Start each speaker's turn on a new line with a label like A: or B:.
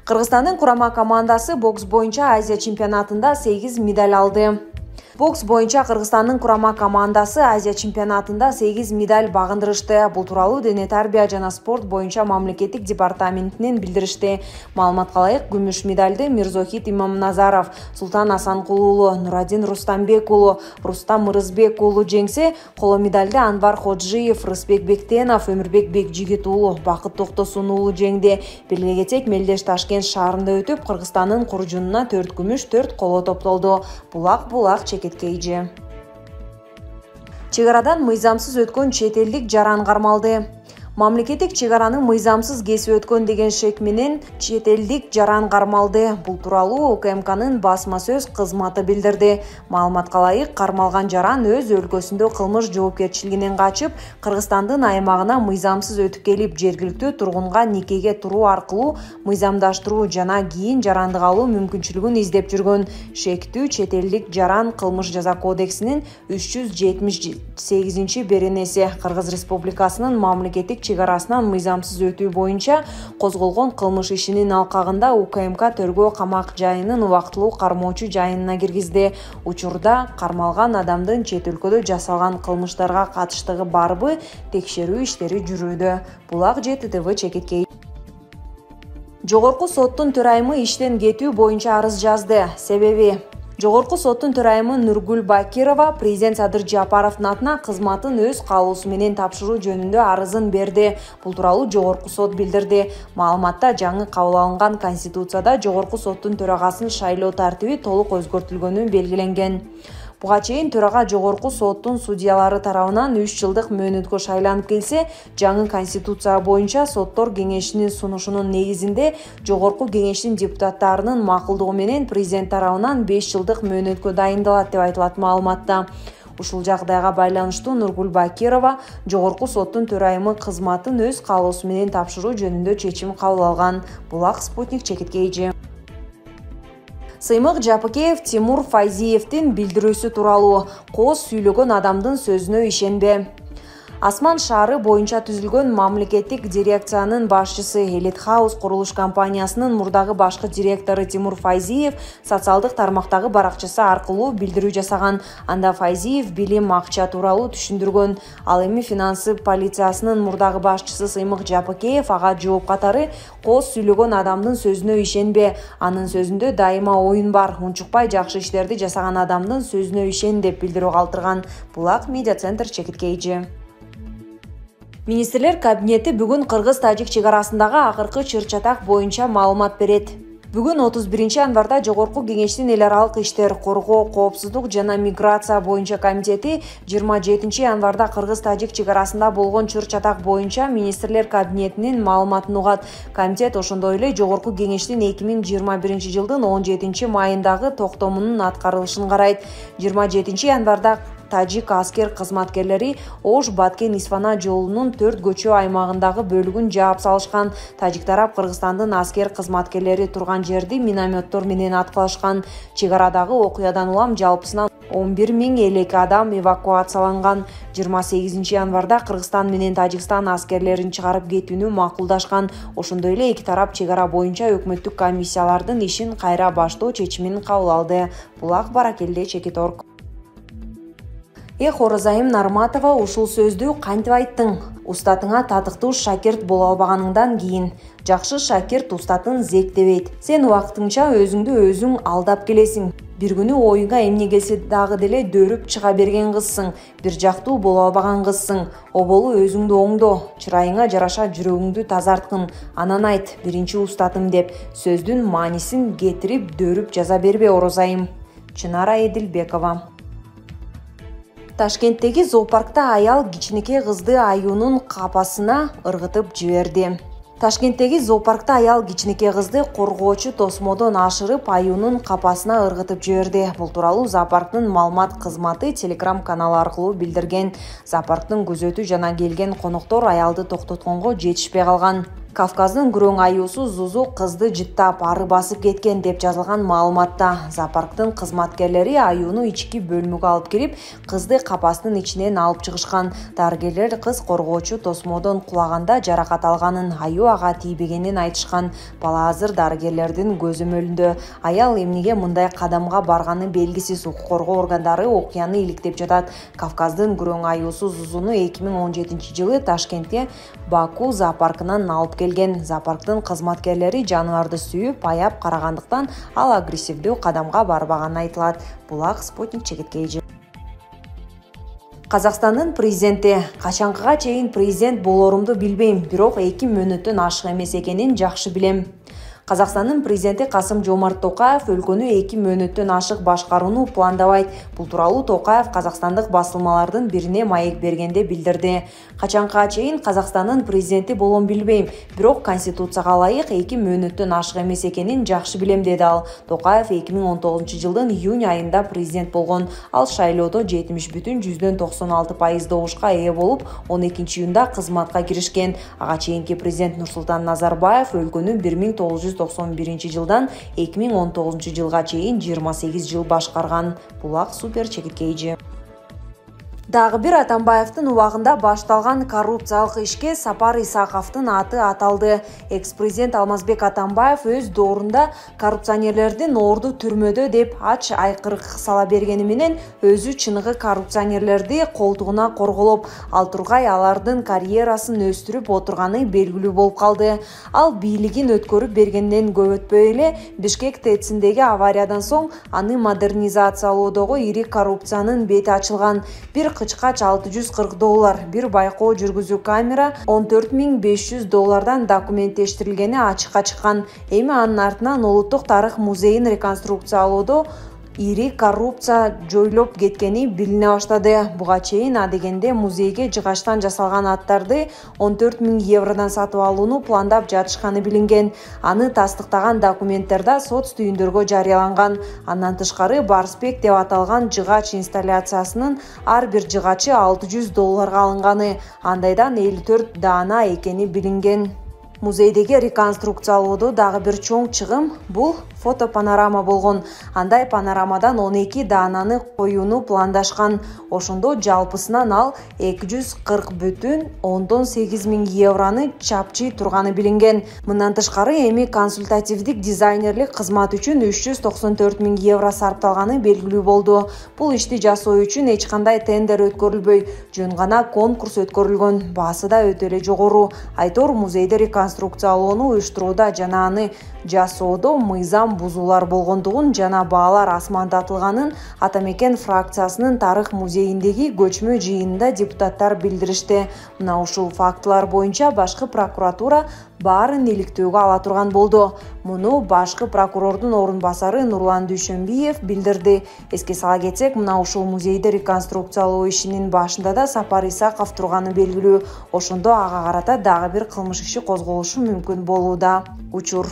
A: Кыргызстандын курама командасы бокс боюнча Азия чемпионатында 8 медаль алды. Бокс боюнча Кыргызстандын курама командасы Азия чемпионатында 8 медаль багындырышты. Бул тууралуу Дене тарбия жана спорт боюнча мамлекеттик департаментинен билдиришти. Маалыматка ылайык, күмүш медальды Мирзохит Имамназаров, Султан Асанкул уулу, Нурадин Рустамбек уулу, Рустам Мырызбек уулу жеңсе, коло медальды Анвар Ходжиев, Рысбек Бектенов, Өмүрбек Бекжигит уулу, Бакыт Токтосун уулу жеңди. Белгилей кетсек, Мелдеш Ташкент шаарында өтүп, Кыргызстандын куржунуна 4 күмүш, 4 коло топтолду. Булак чекеткейжи. Чегарадан мыйзамсыз өткөн чет элдик жаран кармалды. Мамлекеттик чегараны мыйзамсыз кесип өткөн деген шек менен чет элдик жаран кармалды. Бул тууралуу УКМКнын басма сөз кызматы билдирди. Маалыматка ылайык, кармалган жаран өз өлкөсүндө кылмыш жоопкерчилигинен качып, Кыргызстандын аймагына мыйзамсыз өтүп келип, жергиликтүү тургунга никеге туруу аркылуу мыйзамдаштыруу жана кийин жарандык алуу мүмкүнчүлүгүн издеп жүргөн. Шектүү чет элдик жаран Кылмыш жаза кодексинин 378-беренеси Кыргыз Республикасынын мамлекеттик чегарасынан мыйзамсыз өтүү боюнча козголгон кылмыш ишинин алкагында УКМК төргөө камак жайынын убактылуу кармоочу жайына киргизди. Учурда кармалган адамдын чет өлкөдө жасалган кылмыштарга катыштыгы барбы текшерүү иштери жүрүүдө. Булак ЖТТВ чекеткей. Жогорку соттун төрайымы иштен кетүү боюнча арыз жазды. Себеби Жогорку соттун төрайымы Нургүл Бакирова президент Садыр Жапаровдун атына кызматын өз каалоосу менен тапшыруу жөнүндө арызын берди. Бул тууралуу Жогорку сот билдирди. Маалыматта жаңы кабыл алынган Конституцияда Жогорку соттун төрагасын шайлоо тартиби толук өзгөртүлгөнү белгиленген. Буга чейин төрага Жогорку соттун судьялары тарабынан 3 жылдык мөөнөткө шайланып келсе, жаңы Конституция боюнча соттор кеңешинин сунушунун негизинде Жогорку кеңештин депутаттарынын макулдугу менен президент тарабынан 5 жылдык мөөнөткө дайындалат деп айтылат маалыматта. Ушул жагдайга байланыштуу Нургүл Бакирова Жогорку соттун төрайымы кызматын өз каалоосу менен тапшыруу жөнүндө чечим кабыл алган. Булак Спутник чекеткейжи. Сыймык Жапыкеев Тимур Файзиевдин билдирүүсү тууралуу: кооз сүйлөгөн адамдын сөзүнө ишенбе. Асман шаары боюнча түзүлгөн мамлекеттик дирекциянын башчысы, Элит Хаус курулуш компаниясынын мурдагы башкы директору Тимур Файзиев социалдык тармактагы баракчасы аркылуу билдирүү жасаган. Анда Файзиев билим акча тууралуу түшүндүргөн. Ал эми финансы полициясынын мурдагы башчысы Сыймык Жапыкеев ага жооп катары: кооз сүйлөгөн адамдын сөзүнө ишенбе. Анын сөзүндө дайыма оюн бар. Унчукпай жакшы иштерди жасаган адамдын сөзүнө ишен деп билдирүү калтырган. Булак медиа центр чекеткейжи. Министрлер кабинети бүгүн Кыргыз-Тажик чегарасындагы акыркы чыр-чатак боюнча маалымат берет. Бүгүн 31 январда Жогорку кеңештин эл аралык иштер, коргоо, коопсуздук жана миграция боюнча комитети 27 январда Кыргыз-Тажик чегарасында болгон чыр-чатак боюнча министрлер кабинетинин маалыматын угат. Комитет ошондой эле Жогорку кеңештин 2021 жылдын 17 майындагы токтомунун аткарылышын карайт. 27 январда Тажик аскер кызматкерлери Ош-Баткен-Исфана жолунун 4 көчө аймагындагы бөлүгүн жаап салышкан. Тажик тарап Кыргызстандын аскер кызматкерлери турган жерди минометтор менен аткылашкан. Чегарадагы окуядан улам жалпысынан 11.052 адам эвакуацияланган. 28 январда Кыргызстан менен Тажикстан аскерлерин чыгарып кетүүнү макулдашкан. Ошондой эле эки тарап чегара боюнча өкмөттүк комиссиялардын ишин кайра баштоо чечимин кабыл алды. Булак Баракелде Чекиторг. Оразайым Нарматова ушул сөздү кантип айттың? Устатыңа татыктуу шакирт боло албаганыңдан кийин. Жакшы шакирт устатын зектебейт. Сен убактыңча өзүңдү өзүң алдап келесиң. Бир күнү оюңа эмне келсе дагы деле дөөрүп чыга берген кызсың. Бир жактуу боло албаган кызсың. Оболу өзүңдү оңдо. Чырайыңа жараша жүрөгүңдү тазарткын. Анан айт, биринчи устатым деп. Сөздүн маанисин кетирип дөөрүп жаза бербе, Оразайым. Чынара Эдилбекова. Ташкенттеги зоопаркта аял кичинекей кызды аюунун капасына ыргытып жиберди. Ташкенттеги зоопаркта аял кичинекей кызды коргоочу тосмодон ашырып аюунун капасына ыргытып жиберди. Бул тууралуу зоопарктын маалымат кызматы Telegram каналы аркылуу билдирген. Зоопарктын күзөтү жана келген коноктор аялды токтотконго жетишпей калган. Кавказдын күрөң аюусу Зузу кызды жыттап, ары басып кеткен деп жазылган маалыматта. Зоопарктын кызматкерлери аюуну ички бөлмөгө алып кирип, кызды капастын ичинен алып чыгышкан. Дарыгерлер кыз коргоочу тосмодон кулаганда жаракат алганын, аюу ага тийбегенин айтышкан. Бала азыр дарыгерлердин көзөмөлүндө. Аял эмнеге мындай кадамга барганы белгисиз. Укук коргоо органдары окуяны иликтеп жатат. Кавказдын күрөң аюусу Зузуну 2017-жылы Ташкентте Баку зоопаркынан алып келген. Зоопарктын кызматкерлери жаныбарды сүйүп, аяп карагандыктан ал агрессивдүү кадамга барбаганы айтылат. Булак Спутник чегиткейи. Казакстандын президенти: качанкыга чейин президент болорумду билбейм, бирок 2 мөөнөттөн ашык эмес экенин жакшы билем. Казакстандын президенти Касым-Жомарт Токаев өлкөнү 2 мөөнөттөн ашык башкарууну пландабайт. Бул тууралуу Токаев казакстандык басылмалардын бирине маек бергенде билдирди. Качанкыга чейин Казакстандын президенти болом билбейм, бирок конституцияга ылайык 2 мөөнөттөн ашык эмес экенин жакшы билем, деди ал. Токаев 2019-жылдын июнь айында президент болгон. Ал шайлоодо 70,96% добушка ээ болуп, 12-июнда кызматка киришкен. Ага чейинки президент Нурсултан Назарбаев өлкөнү 1991-жылдан 2019-жылга чейин 28 жыл башкарган. Булак Супер чегиткейи. Дагы бир Атамбаевдин убагында башталган коррупциялык ишке Сапар Исаковдун аты аталды. Экс-президент Алмазбек Атамбаев өз доорунда коррупционерлердин орду түрмөдө деп ач айкырык сала бергени менен өзү чыныгы коррупционерлерди колтугуна корголоп, ал тургай алардын карьерасын өстүрүп отурганы белгилүү болуп калды. Ал бийлигин өткөрүп бергенден көп өтпөй эле Бишкек ТЭЦиндеги авариядан соң аны модернизациялоодогу ири коррупциянын бети ачылган. Бир кычкач $640, бир байкоо жүргүзүү камера $14,500 документтештирилгени ачыкка чыккан. Эми анын артынан Улуттук тарых музейин реконструкциялоодо ири коррупция жойлоп кеткени билине баштады. Буга чейин адегенде музейге жыгачтан жасалган аттарды €14,000 сатып алууну пландап жатышканы билинген. Аны тастыктаган документтерде сот стүйүндөргө жарыяланган. Андан тышкары Барспек деп аталган жыгач инсталляциясынын ар бир жыгачы $600 алынганы, андайдан 54 даана экени билинген. Музейдеги реконструкциялоодо дагы бир чоң чыгым бул фотопанорама болгон. Андай панорамадан 12 даананы коюуну пландашкан. Ошондо жалпысынан ал €240,8 чапчый турганы билинген. Мындан тышкары эми консультативдик дизайнерлик кызмат үчүн €394,000 сарпталганы белгилүү болду. Бул ишти жасоо үчүн эч кандай тендер өткөрүлбөй, жөн гана конкурс өткөрүлгөн. Баасы да өтө эле жогору. Айтор музейде реконструкциялоону уюштурууда жана аны жасоодо мыйзам бузуулар болгондугун жана баалар асмандатылганын Атамекен фракциясынын тарых музейиндеги көчмө жыйынында депутаттар билдиришти. Мына ушул фактылар боюнча башкы прокуратура баарын иликтөөгө ала турган болду. Муну башкы прокурордун орун басары Нурлан Дүйшөнбиев билдирди. Эске сала кетсек, мына ушул музейди реконструкциялоо ишинин башында да Сапар Исаков турганы белгилүү. Ошондо ага карата дагы бир кылмыш иши козголушу мүмкүн болууда. Учур